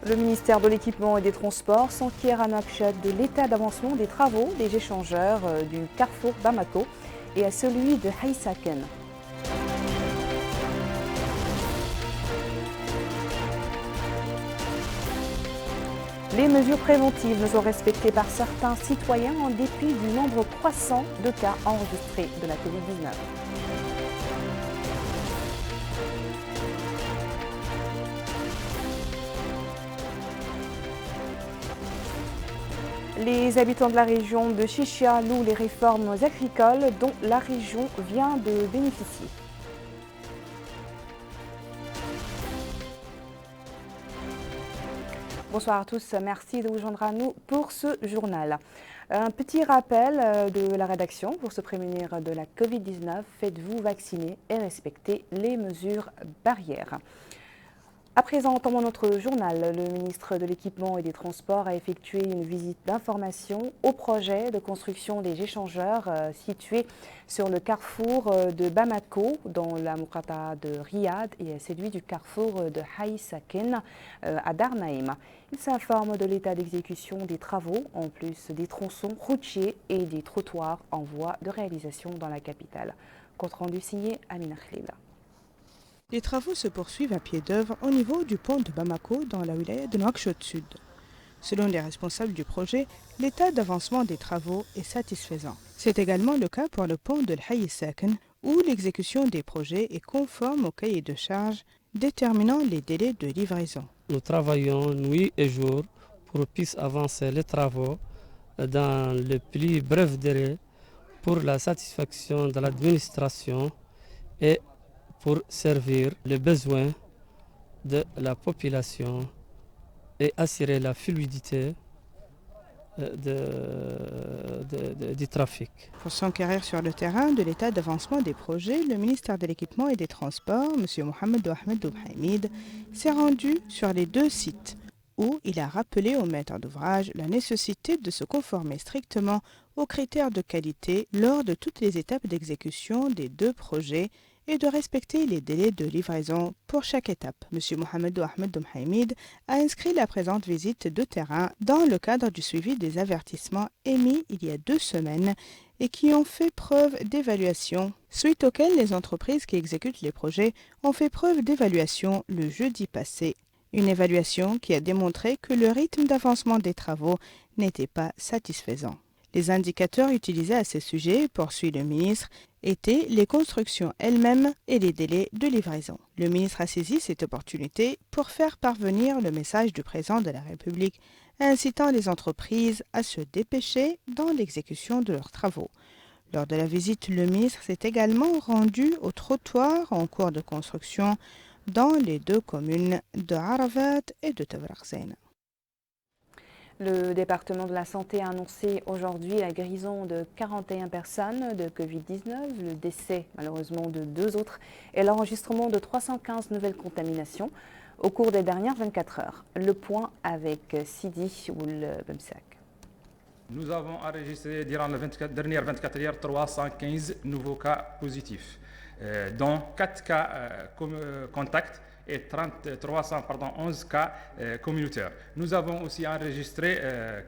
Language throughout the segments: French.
Le ministère de l'Équipement et des Transports s'enquiert à Nouakchott de l'état d'avancement des travaux des échangeurs du carrefour Bamako et à celui de Haïsaken. Les mesures préventives ne sont respectées par certains citoyens en dépit du nombre croissant de cas enregistrés de la Covid-19. Les habitants de la région de Chichia louent les réformes agricoles dont la région vient de bénéficier. Bonsoir à tous, merci de vous joindre à nous pour ce journal. Un petit rappel de la rédaction pour se prémunir de la Covid-19, faites-vous vacciner et respectez les mesures barrières. À présent, entendons notre journal. Le ministre de l'Équipement et des Transports a effectué une visite d'information au projet de construction des échangeurs situés sur le carrefour de Bamako, dans la Moukata de Riyad, et celui du carrefour de Haïsaken à Darnaïm. Il s'informe de l'état d'exécution des travaux, en plus des tronçons routiers et des trottoirs en voie de réalisation dans la capitale. Compte rendu signé Amina Khlila. Les travaux se poursuivent à pied d'œuvre au niveau du pont de Bamako dans la wilaya de Nouakchott Sud. Selon les responsables du projet, l'état d'avancement des travaux est satisfaisant. C'est également le cas pour le pont de l'Haïsaken où l'exécution des projets est conforme au cahier de charge déterminant les délais de livraison. Nous travaillons nuit et jour pour puisse avancer les travaux dans le plus bref délai pour la satisfaction de l'administration et pour servir les besoins de la population et assurer la fluidité du trafic. Pour s'enquérir sur le terrain de l'état d'avancement des projets, le ministère de l'Équipement et des Transports, M. Mohamed Ahmed Doubhamid, s'est rendu sur les deux sites où il a rappelé aux maîtres d'ouvrage la nécessité de se conformer strictement aux critères de qualité lors de toutes les étapes d'exécution des deux projets et de respecter les délais de livraison pour chaque étape. M. Mohamed Ahmed Doumhaïmid a inscrit la présente visite de terrain dans le cadre du suivi des avertissements émis il y a 2 semaines et qui ont fait preuve d'évaluation, suite auxquels les entreprises qui exécutent les projets ont fait preuve d'évaluation le jeudi passé. Une évaluation qui a démontré que le rythme d'avancement des travaux n'était pas satisfaisant. Les indicateurs utilisés à ce sujet, poursuit le ministre, étaient les constructions elles-mêmes et les délais de livraison. Le ministre a saisi cette opportunité pour faire parvenir le message du président de la République incitant les entreprises à se dépêcher dans l'exécution de leurs travaux. Lors de la visite, le ministre s'est également rendu au trottoir en cours de construction dans les 2 communes de Arafat et de Tawrakzain. Le département de la Santé a annoncé aujourd'hui la guérison de 41 personnes de Covid-19, le décès malheureusement de 2 autres et l'enregistrement de 315 nouvelles contaminations au cours des dernières 24 heures. Le point avec Sidi Oul-Bemsak. Nous avons enregistré durant les dernières 24 heures 315 nouveaux cas positifs, dont 4 cas contacts et 311 cas communautaires. Nous avons aussi enregistré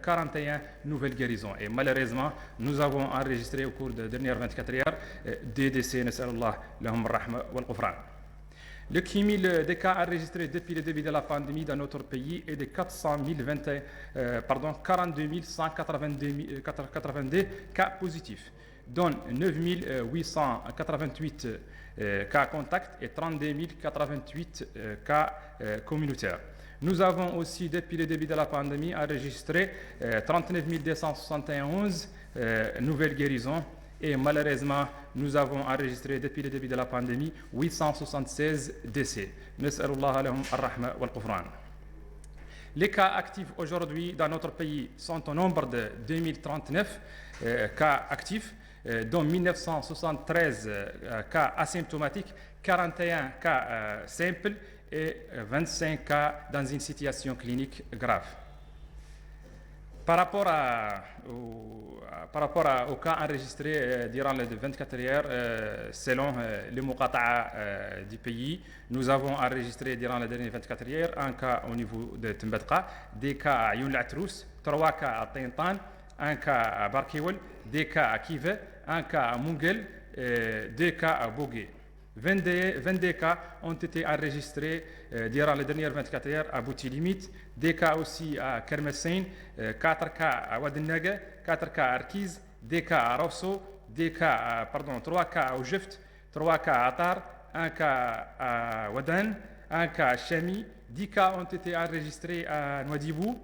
41 nouvelles guérisons et malheureusement, nous avons enregistré au cours des dernières 24 heures des décès, nas'Allah lahum rahma wal ghufran. Le cumul des cas enregistrés depuis le début de la pandémie dans notre pays est de 42 182 cas positifs, dont 9 888 cas contacts et 32 088 cas communautaires. Nous avons aussi, depuis le début de la pandémie, enregistré 39 271 nouvelles guérisons et malheureusement, nous avons enregistré depuis le début de la pandémie 876 décès. Nas'Allah lahum ar-rahma wal ghufran. Les cas actifs aujourd'hui dans notre pays sont au nombre de 2039 cas actifs, dont 1973 cas asymptomatiques, 41 cas simples et 25 cas dans une situation clinique grave. Par rapport au cas enregistré durant les 24 heures, selon les Muqata'a du pays, nous avons enregistré durant les dernières 24 heures un cas au niveau de Tembedqa, des cas à Youn Latrous, 3 cas à Tintan, un cas à Barkiwel, des cas à Kive, un cas à Mungel, 2 cas à Bogué. 22 cas ont été enregistrés durant les dernières 24 heures à Boutilimit, des cas aussi à Kermessin, 4 cas à Wadennaga, 4 cas à Arkiz, 2 cas à Rosso, 3 cas à Oujeft, 3 cas à Atar, 1 cas à Wadan, 1 cas à Chami, 10 cas ont été enregistrés à Nouadhibou,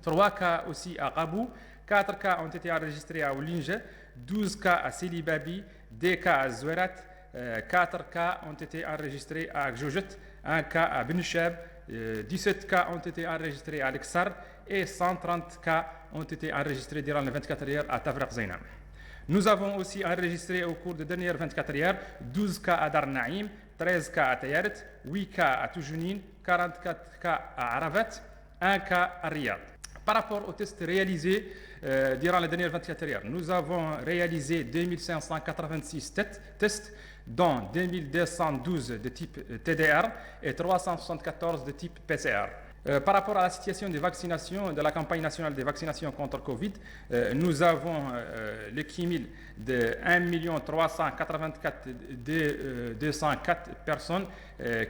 3 cas aussi à Qabou, 4 cas ont été enregistrés à Oulinge, 12 cas à Selibabi, 2 cas à Zouerat, 4 cas ont été enregistrés à Gjojet, 1 cas à Benchab, 17 cas ont été enregistrés à Lexar et 130 cas ont été enregistrés durant les 24 heures à Tafraq Zainam. Nous avons aussi enregistré au cours des dernières 24 heures 12 cas à Dar Naïm, 13 cas à Tayaret, 8 cas à Toujounin, 44 cas à Aravat, 1 cas à Riyad. Par rapport aux tests réalisés durant les dernières 24 heures, nous avons réalisé 2586 tests, dont 2212 de type TDR et 374 de type PCR. Par rapport à la situation des vaccinations, de la campagne nationale des vaccinations contre Covid, nous avons le cumul de 1 384 204 personnes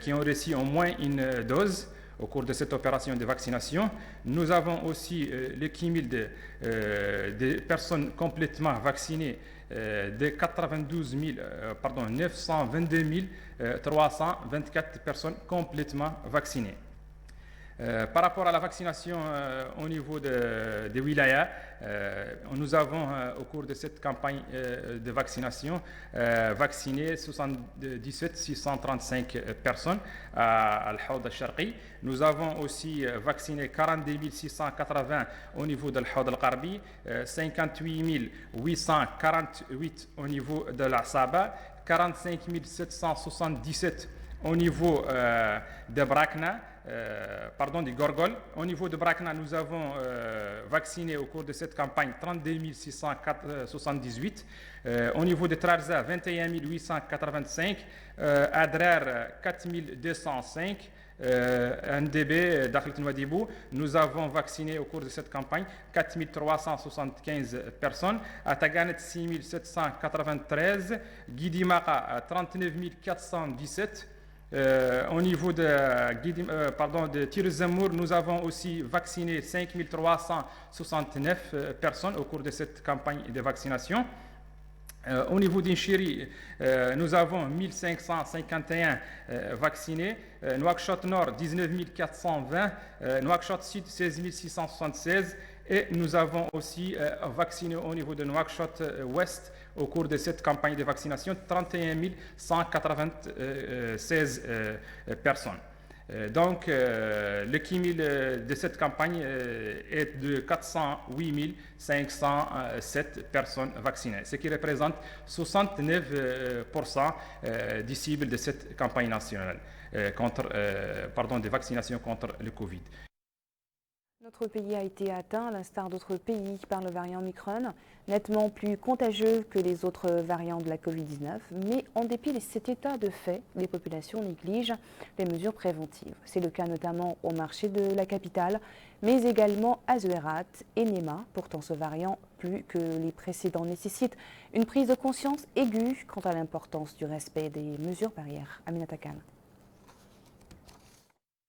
qui ont reçu au moins une dose au cours de cette opération de vaccination. Nous avons aussi le cumul de personnes complètement vaccinées de 922 324 personnes complètement vaccinées. Par rapport à la vaccination au niveau des wilayas, nous avons au cours de cette campagne de vaccination vacciné 77 635 personnes à Al-Hawd al-Sharqi. Nous avons aussi vacciné 42 680 au niveau de Al-Hawd al-Qarbi, 58 848 au niveau de l'Asaba, 45 777 au niveau de Brakna, du Gorgol. Au niveau de Brakna, nous avons vacciné au cours de cette campagne 32 678. Au niveau de Trarza, 21 885. Adrar, 4 205. NDB, Dakhlet Nouadhibou, nous avons vacciné au cours de cette campagne 4 375 personnes. À Taganet, 6 793. Guidimaka, 39 417. Au niveau de Tir-Zamour, nous avons aussi vacciné 5 369 personnes au cours de cette campagne de vaccination. Au niveau d'Inchiri, nous avons 1551 vaccinés. Nouakchott Nord, 19 420. Nouakchott Sud, 16 676. Et nous avons aussi vacciné au niveau de Nouakchott Ouest au cours de cette campagne de vaccination 31 196 personnes. Donc, le cumul de cette campagne est de 408 507 personnes vaccinées, ce qui représente 69% des cibles de cette campagne nationale de vaccination contre le Covid. Notre pays a été atteint, à l'instar d'autres pays, par le variant Omicron, nettement plus contagieux que les autres variants de la Covid-19. Mais en dépit de cet état de fait, les populations négligent les mesures préventives. C'est le cas notamment au marché de la capitale, mais également à Zouerat et Nema. Pourtant, ce variant, plus que les précédents, nécessite une prise de conscience aiguë quant à l'importance du respect des mesures barrières. Aminata Khan.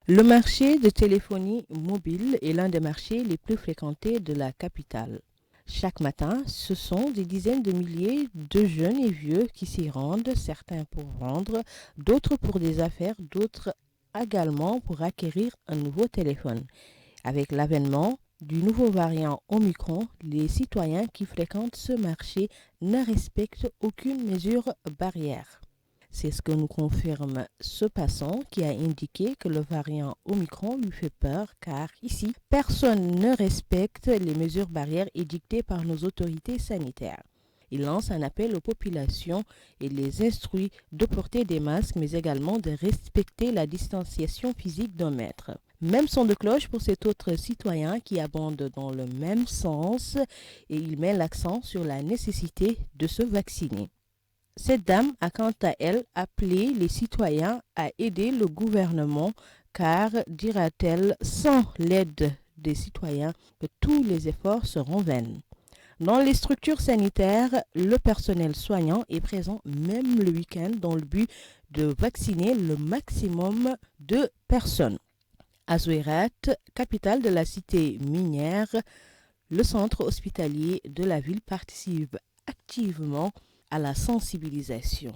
Le marché de téléphonie mobile est l'un des marchés les plus fréquentés de la capitale. Chaque matin, ce sont des dizaines de milliers de jeunes et vieux qui s'y rendent, certains pour vendre, d'autres pour des affaires, d'autres également pour acquérir un nouveau téléphone. Avec l'avènement du nouveau variant Omicron, les citoyens qui fréquentent ce marché ne respectent aucune mesure barrière. C'est ce que nous confirme ce passant qui a indiqué que le variant Omicron lui fait peur car ici, personne ne respecte les mesures barrières édictées par nos autorités sanitaires. Il lance un appel aux populations et les instruit de porter des masques mais également de respecter la distanciation physique d'1 mètre. Même son de cloche pour cet autre citoyen qui abonde dans le même sens et il met l'accent sur la nécessité de se vacciner. Cette dame a quant à elle appelé les citoyens à aider le gouvernement car, dira-t-elle, sans l'aide des citoyens, que tous les efforts seront vains. Dans les structures sanitaires, le personnel soignant est présent même le week-end dans le but de vacciner le maximum de personnes. À Zouérat, capitale de la cité minière, le centre hospitalier de la ville participe activement à la sensibilisation.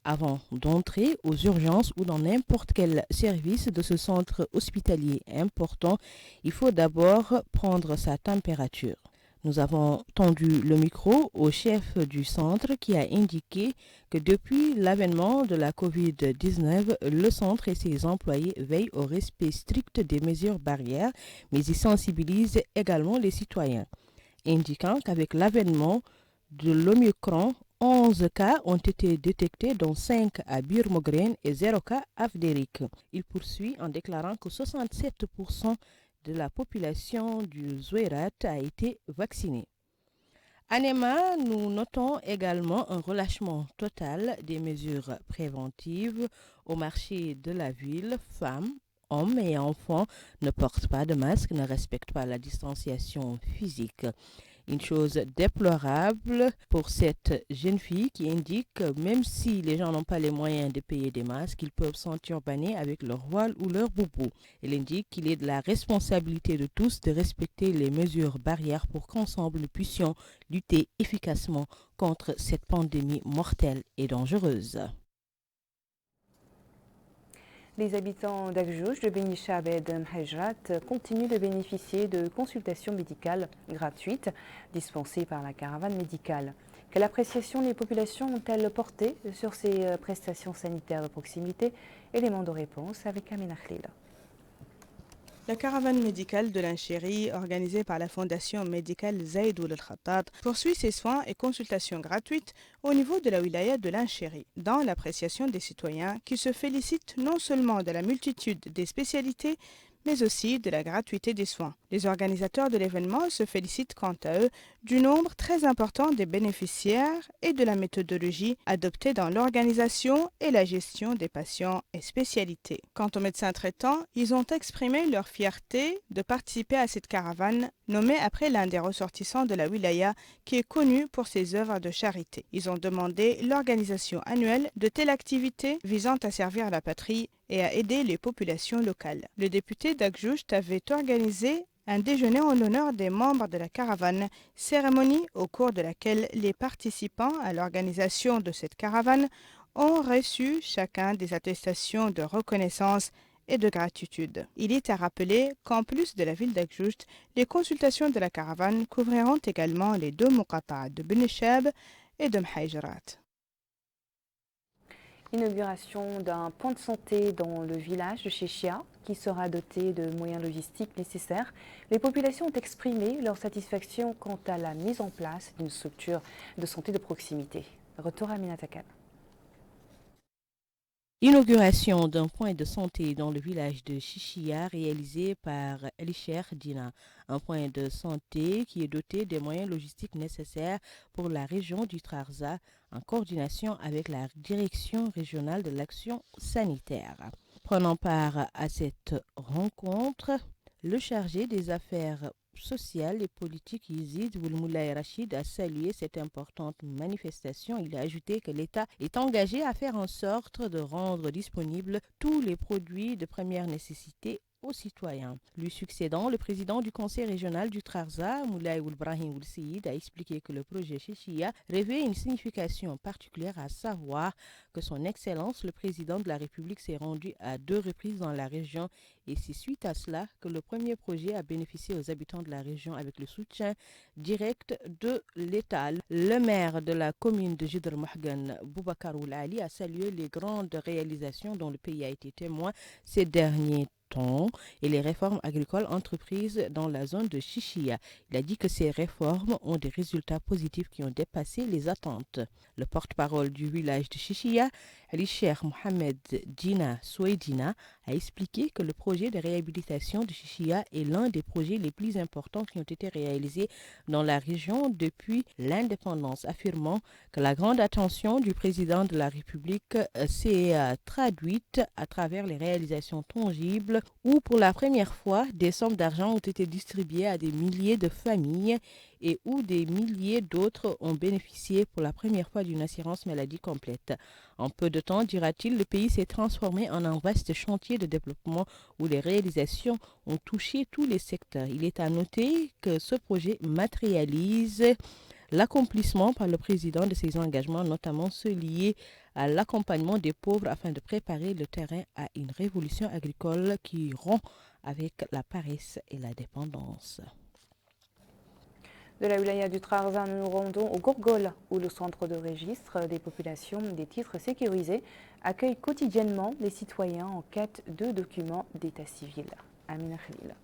Avant d'entrer aux urgences ou dans n'importe quel service de ce centre hospitalier important, il faut d'abord prendre sa température. Nous avons tendu le micro au chef du centre qui a indiqué que depuis l'avènement de la COVID-19, le centre et ses employés veillent au respect strict des mesures barrières, mais ils sensibilisent également les citoyens, indiquant qu'avec l'avènement de l'Omicron, 11 cas ont été détectés, dont 5 à Bir-Mogren et 0 cas à Fdérik. Il poursuit en déclarant que 67% de la population du Zouérat a été vaccinée. À Nema, nous notons également un relâchement total des mesures préventives au marché de la ville. Femmes, hommes et enfants ne portent pas de masque, ne respectent pas la distanciation physique. Une chose déplorable pour cette jeune fille qui indique que même si les gens n'ont pas les moyens de payer des masques, ils peuvent s'enturbaner avec leur voile ou leur boubou. Elle indique qu'il est de la responsabilité de tous de respecter les mesures barrières pour qu'ensemble nous puissions lutter efficacement contre cette pandémie mortelle et dangereuse. Les habitants d'Akjouj, de Beni Chab et de Mhajrat continuent de bénéficier de consultations médicales gratuites dispensées par la caravane médicale. Quelle appréciation les populations ont-elles porté sur ces prestations sanitaires de proximité? Élément de réponse avec Amina Khlil. La caravane médicale de l'Inchérie, organisée par la Fondation médicale Zaïd Ould El-Khattab, poursuit ses soins et consultations gratuites au niveau de la wilaya de l'Inchérie, dans l'appréciation des citoyens qui se félicitent non seulement de la multitude des spécialités, mais aussi de la gratuité des soins. Les organisateurs de l'événement se félicitent quant à eux du nombre très important des bénéficiaires et de la méthodologie adoptée dans l'organisation et la gestion des patients et spécialités. Quant aux médecins traitants, ils ont exprimé leur fierté de participer à cette caravane nommée après l'un des ressortissants de la wilaya qui est connu pour ses œuvres de charité. Ils ont demandé l'organisation annuelle de telles activités visant à servir la patrie et à aider les populations locales. Le député d'Akjouj avait organisé un déjeuner en l'honneur des membres de la caravane, cérémonie au cours de laquelle les participants à l'organisation de cette caravane ont reçu chacun des attestations de reconnaissance et de gratitude. Il est à rappeler qu'en plus de la ville d'Akjouj, les consultations de la caravane couvriront également les deux muqata'a de Beni Chab et de Mhajrat. Inauguration d'un point de santé dans le village de Chéchia qui sera doté de moyens logistiques nécessaires. Les populations ont exprimé leur satisfaction quant à la mise en place d'une structure de santé de proximité. Retour à Minatakan. Inauguration d'un point de santé dans le village de Chichia réalisé par Elisher Dina. Un point de santé qui est doté des moyens logistiques nécessaires pour la région du Trarza en coordination avec la direction régionale de l'action sanitaire. Prenant part à cette rencontre, le chargé des affaires sociales et politiques Yazid Boulmoulaye Rachid a salué cette importante manifestation. Il a ajouté que l'État est engagé à faire en sorte de rendre disponibles tous les produits de première nécessité aux citoyens. Lui succédant, le président du conseil régional du Trarza, Moulay Oulbrahim Oulseid, a expliqué que le projet Chéchia revêt une signification particulière, à savoir que son Excellence, le président de la République, s'est rendu à 2 reprises dans la région et c'est suite à cela que le premier projet a bénéficié aux habitants de la région avec le soutien direct de l'État. Le maire de la commune de Jidr Mahgan, Boubacar Oulali, a salué les grandes réalisations dont le pays a été témoin ces derniers temps et les réformes agricoles entreprises dans la zone de Chichia. Il a dit que ces réformes ont des résultats positifs qui ont dépassé les attentes. Le porte-parole du village de Chichia Ali Cheikh Mohamed Djina Souedina a expliqué que le projet de réhabilitation de Chichia est l'un des projets les plus importants qui ont été réalisés dans la région depuis l'indépendance, affirmant que la grande attention du président de la République s'est traduite à travers les réalisations tangibles où, pour la première fois, des sommes d'argent ont été distribuées à des milliers de familles et où des milliers d'autres ont bénéficié pour la première fois d'une assurance maladie complète. En peu de temps, dira-t-il, le pays s'est transformé en un vaste chantier de développement où les réalisations ont touché tous les secteurs. Il est à noter que ce projet matérialise l'accomplissement par le président de ses engagements, notamment ceux liés à l'accompagnement des pauvres afin de préparer le terrain à une révolution agricole qui rompt avec la paresse et la dépendance. De la wilaya du Trarza, nous nous rendons au Gorgol, où le centre de registre des populations des titres sécurisés accueille quotidiennement les citoyens en quête de documents d'état civil. Amina Khalil.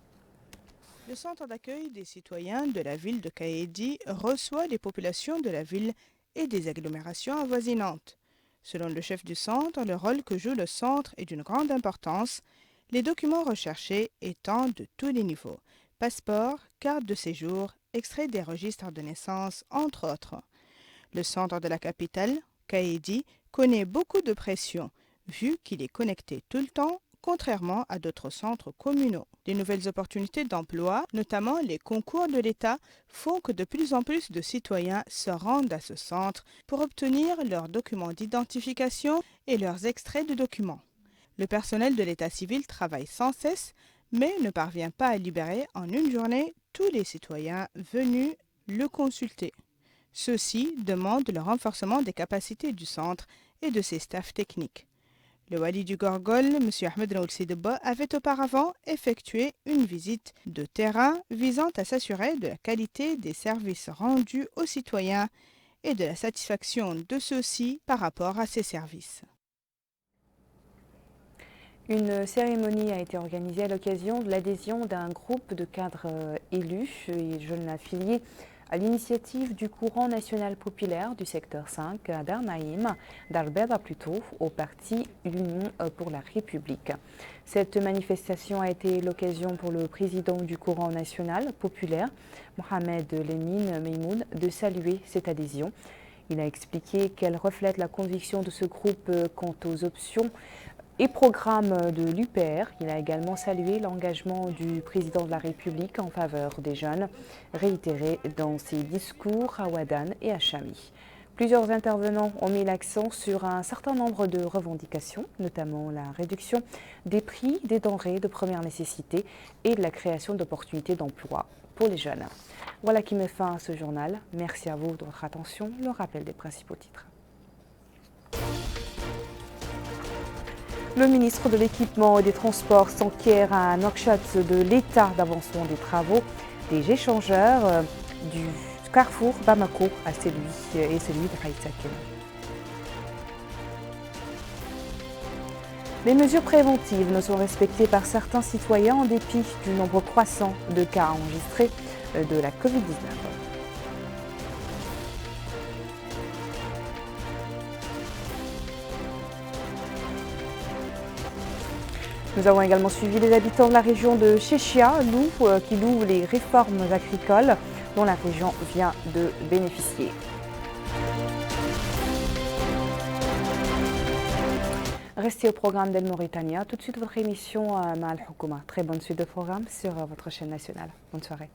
Le centre d'accueil des citoyens de la ville de Kaedi reçoit les populations de la ville et des agglomérations avoisinantes. Selon le chef du centre, le rôle que joue le centre est d'une grande importance, les documents recherchés étant de tous les niveaux, passeport, carte de séjour, extrait des registres de naissance, entre autres. Le centre de la capitale, Kaedi, connaît beaucoup de pression, vu qu'il est connecté tout le temps, contrairement à d'autres centres communaux. Les nouvelles opportunités d'emploi, notamment les concours de l'État, font que de plus en plus de citoyens se rendent à ce centre pour obtenir leurs documents d'identification et leurs extraits de documents. Le personnel de l'État civil travaille sans cesse, mais ne parvient pas à libérer en une journée tous les citoyens venus le consulter. Ceux-ci demandent le renforcement des capacités du centre et de ses staffs techniques. Le wali du Gorgol, M. Ahmed Raoul Sideba, avait auparavant effectué une visite de terrain visant à s'assurer de la qualité des services rendus aux citoyens et de la satisfaction de ceux-ci par rapport à ces services. Une cérémonie a été organisée à l'occasion de l'adhésion d'un groupe de cadres élus et jeunes affiliés à l'initiative du courant national populaire du secteur 5 d'Arnaïm, d'Albeda plutôt, au parti L'Union pour la République. Cette manifestation a été l'occasion pour le président du courant national populaire, Mohamed Lemine Meimoun, de saluer cette adhésion. Il a expliqué qu'elle reflète la conviction de ce groupe quant aux options et programme de l'UPR. Il a également salué l'engagement du président de la République en faveur des jeunes, réitéré dans ses discours à Ouadane et à Chami. Plusieurs intervenants ont mis l'accent sur un certain nombre de revendications, notamment la réduction des prix des denrées de première nécessité et de la création d'opportunités d'emploi pour les jeunes. Voilà qui met fin à ce journal. Merci à vous de votre attention. Le rappel des principaux titres. Le ministre de l'Équipement et des Transports s'enquiert à un workshop de l'état d'avancement des travaux des échangeurs du carrefour Bamako à celui de Haïtaken. Les mesures préventives ne sont respectées par certains citoyens en dépit du nombre croissant de cas enregistrés de la Covid-19. Nous avons également suivi les habitants de la région de Chéchia, qui louent les réformes agricoles dont la région vient de bénéficier. Restez au programme d'El Mauritania. Tout de suite, votre émission Ma'al Houkouma. Très bonne suite de programme sur votre chaîne nationale. Bonne soirée.